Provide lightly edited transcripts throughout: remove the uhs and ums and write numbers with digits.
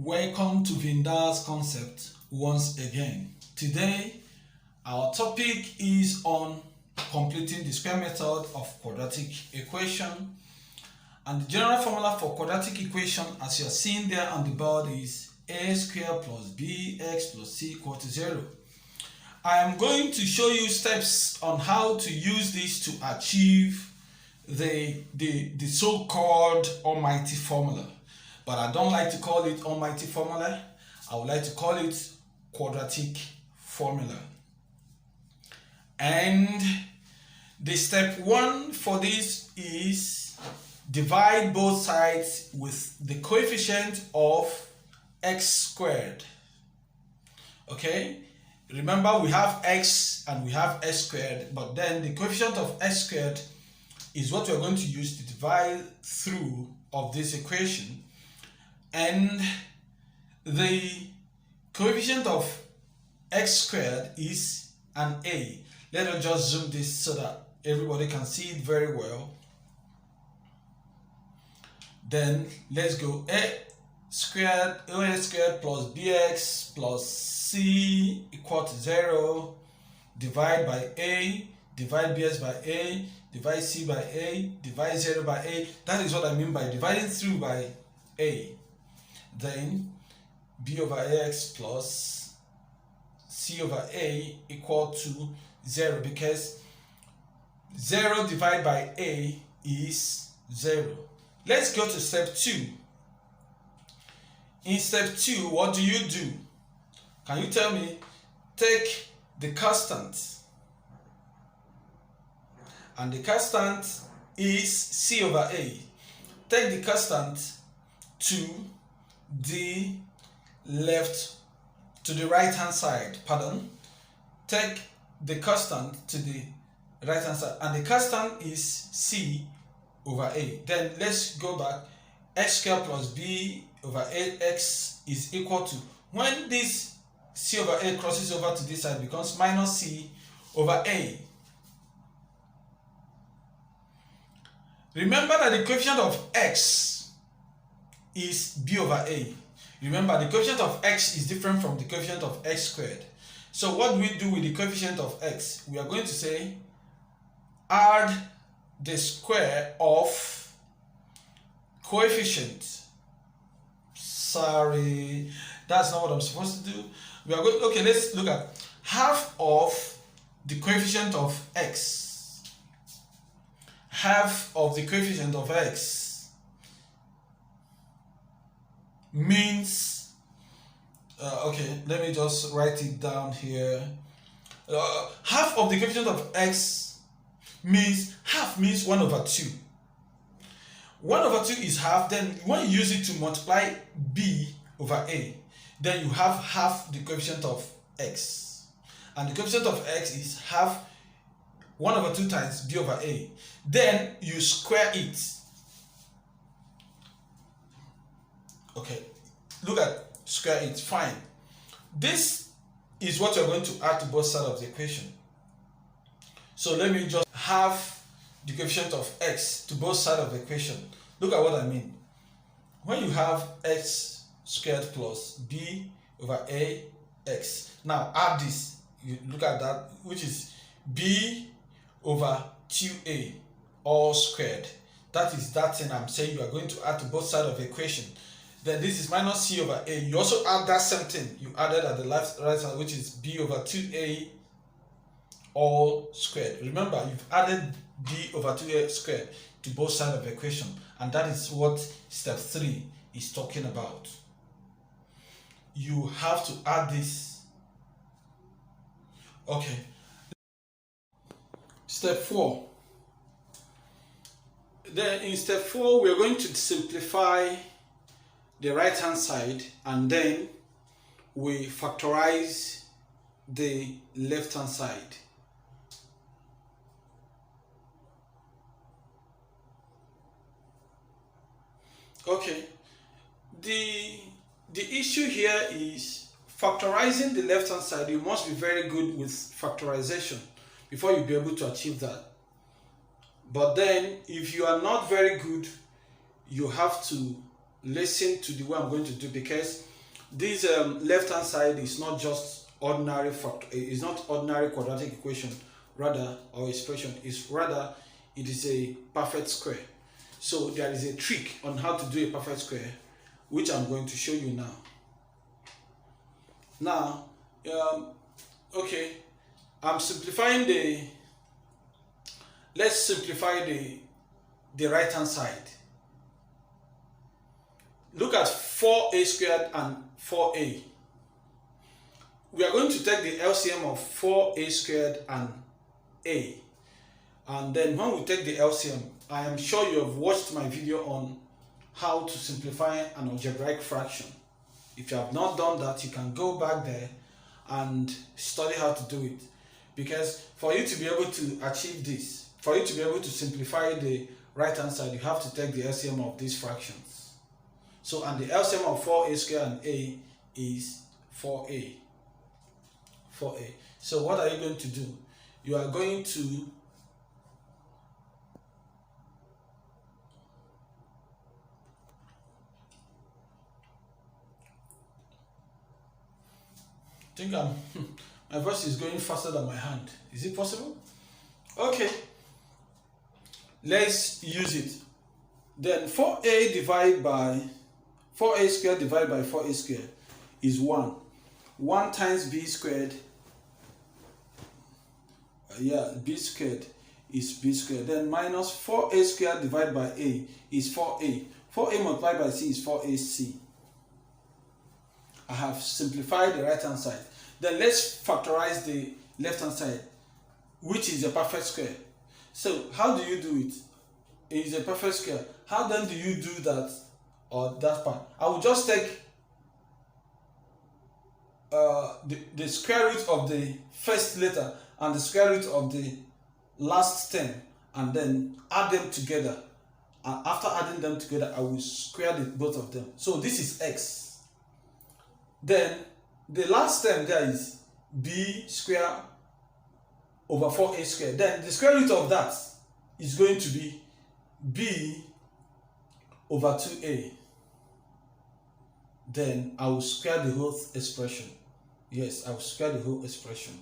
Welcome to VINDAL'S concept once again. Today, our topic is on completing the square method of quadratic equation. And the general formula for quadratic equation, as you are seeing there on the board, is a squared plus bx plus c equal to 0. I am going to show you steps on how to use this to achieve the so-called almighty formula. But I don't like to call it almighty formula. I would like to call it quadratic formula. And the step 1 for this is divide both sides with the coefficient of x squared. Okay? Remember, we have x and we have s squared, but then the coefficient of s squared is what we're going to use to divide through of this equation. And the coefficient of x squared is an a. Let us just zoom this so that everybody can see it very well. Then let's go a squared plus bx plus c equal to 0. Divide by a, divide bx by a, divide c by a, divide 0 by a. That is what I mean by dividing through by a. Then b over ax plus c over a equal to 0, because 0 divided by a is 0. Let's go to step 2. In step 2, what do you do? Can you tell me? Take the constant. And the constant is c over a. Take the constant to the right hand side. Take the constant to the right hand side, and the constant is c over a. Then let's go back. X squared plus b over ax is equal to, when this c over a crosses over to this side, becomes minus c over a. Remember that the coefficient of x is b over a. Remember, the coefficient of x is different from the coefficient of x squared. So what do we do with the coefficient of x? We are going to say add the square of coefficient. Sorry, that's not what I'm supposed to do. We are going, okay, let's look at half of the coefficient of x. Half of the coefficient of x means, okay, let me just write it down here. Half of the coefficient of x means, half means 1 over 2. 1 over 2 is half. Then when you use it to multiply b over a, then you have half the coefficient of x. And the coefficient of x is half 1 over 2 times b over a. Then you square it. Okay, look at square it, fine. This is what you're going to add to both sides of the equation. So let me just have the coefficient of x to both sides of the equation. Look at what I mean. When you have x squared plus b over ax, now add this, you look at that, which is b over 2a all squared. That is that thing I'm saying you are going to add to both sides of the equation. Then this is minus c over a. You also add that same thing you added at the right side, which is b over 2a all squared. Remember, you've added b over 2a squared to both sides of the equation, and that is what step 3 is talking about. You have to add this. Okay. Step 4. Then in step 4, we are going to simplify the right hand side, and then we factorize the left hand side. Okay, the issue here is factorizing the left hand side. You must be very good with factorization before you'll be able to achieve that. But then if you are not very good, you have to listen to the way I'm going to do, because this left hand side is not just ordinary is not ordinary quadratic equation, rather, or expression, is rather it is a perfect square. So there is a trick on how to do a perfect square, which I'm going to show you now. Now, okay, I'm simplifying let's simplify the right hand side. Look at 4a² and 4a. We are going to take the LCM of 4a² and a. And then when we take the LCM, I am sure you have watched my video on how to simplify an algebraic fraction. If you have not done that, you can go back there and study how to do it. Because for you to be able to achieve this, for you to be able to simplify the right hand side, you have to take the LCM of these fractions. So, and the LCM of 4a² and a is 4a. 4a. So what are you going to do? You are going to my voice is going faster than my hand. Is it possible? Okay, let's use it. Then 4a divided by 4a² divided by 4a² is 1. 1 times b squared, b squared is b squared. Then minus 4a² divided by a is 4a. 4a multiplied by c is 4ac. I have simplified the right hand side. Then let's factorize the left hand side, which is a perfect square. So how do you do it? It is a perfect square. How then do you do that, or that part? I will just take the square root of the first letter and the square root of the last term, and then add them together. And after adding them together, I will square both of them. So this is x. Then the last term there is b square over 4a². Then the square root of that is going to be b over 2a. Then I will square the whole expression. Yes, I will square the whole expression.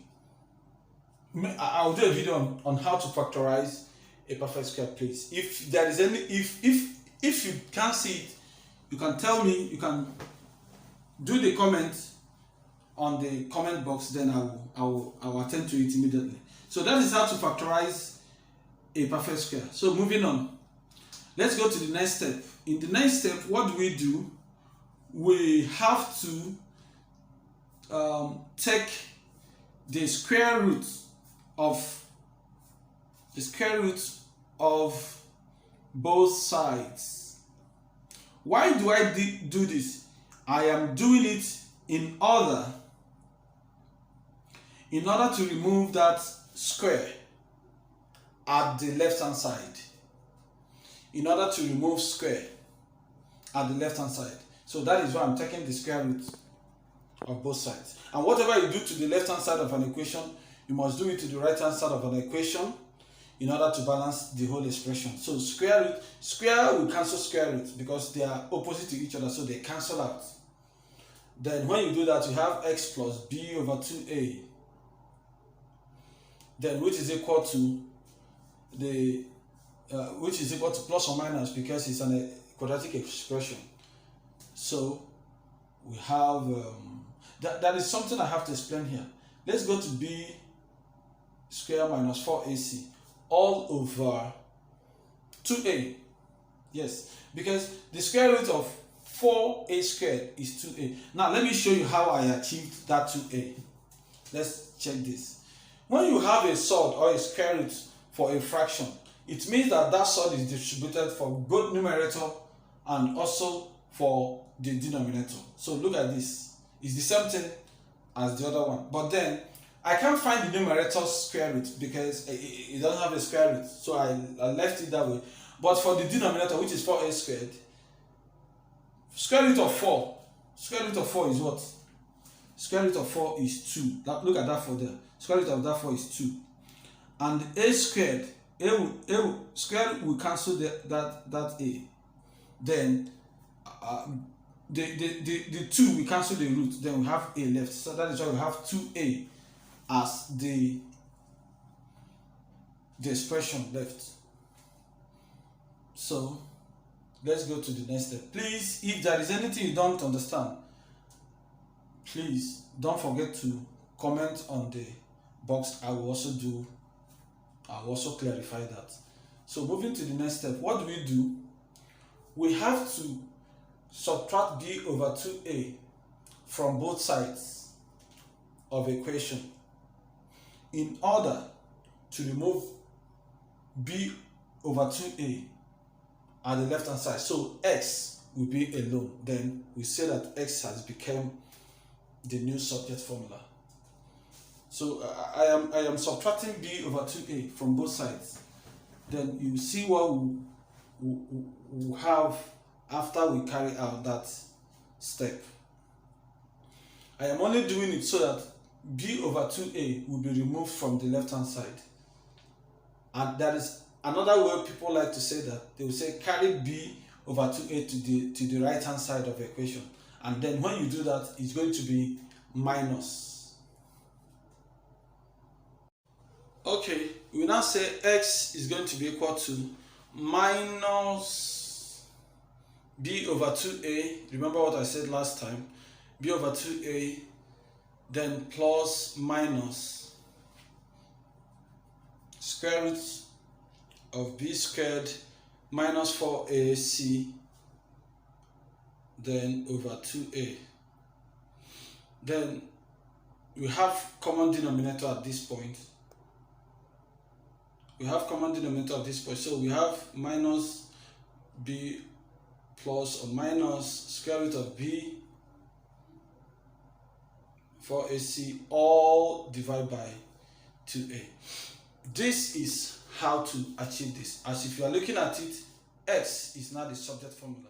I will do a video on how to factorize a perfect square, please. If there is any, if you can't see it, you can tell me. You can do the comment on the comment box. Then I will attend to it immediately. So that is how to factorize a perfect square. So moving on, let's go to the next step. In the next step, what do? We have to take the square root of both sides. Why do I do this? I am doing it in order to remove that square at the left hand side. In order to remove square at the left hand side. So that is why I'm taking the square root of both sides. And whatever you do to the left hand side of an equation, you must do it to the right hand side of an equation in order to balance the whole expression. So square will cancel square root because they are opposite to each other, so they cancel out. Then when you do that, you have x plus b over 2a, then which is equal to plus or minus, because it's a quadratic expression. So we have that is something I have to explain here. Let's go to b square minus 4ac all over 2a. Yes, because the square root of 4a² is 2a. Now let me show you how I achieved that 2a. Let's check this. When you have a surd or a square root for a fraction, it means that that surd is distributed for both numerator and also for the denominator. So look at this. It's the same thing as the other one. But then I can't find the numerator's square root because it doesn't have a square root. So I left it that way. But for the denominator, which is 4a², square root of 4. Square root of 4 is what? Square root of 4 is 2. Look at that 4 there. Square root of that 4 is 2. And a², square will cancel that a. Then the 2, we cancel the root, then we have a left. So that is why we have 2a as the expression left. So let's go to the next step. Please, if there is anything you don't understand, please don't forget to comment on the box. I will also clarify that. So moving to the next step, what do? We have to subtract b over 2a from both sides of equation in order to remove b over 2a at the left hand side. So x will be alone. Then we say that x has become the new subject formula. So I am subtracting b over 2a from both sides. Then you see what we have after we carry out that step. I am only doing it so that b over 2a will be removed from the left hand side. And that is another way people like to say that. They will say carry b over 2a to the right hand side of the equation. And then when you do that, it's going to be minus. Okay, we now say x is going to be equal to minus b over 2a. Remember what I said last time? B over 2a, then plus minus square root of b squared minus 4ac, then over 2a. Then we have common denominator at this point. So we have minus b plus or minus square root of b 4ac all divided by 2a. This is how to achieve this. As if you are looking at it, x is now the subject formula.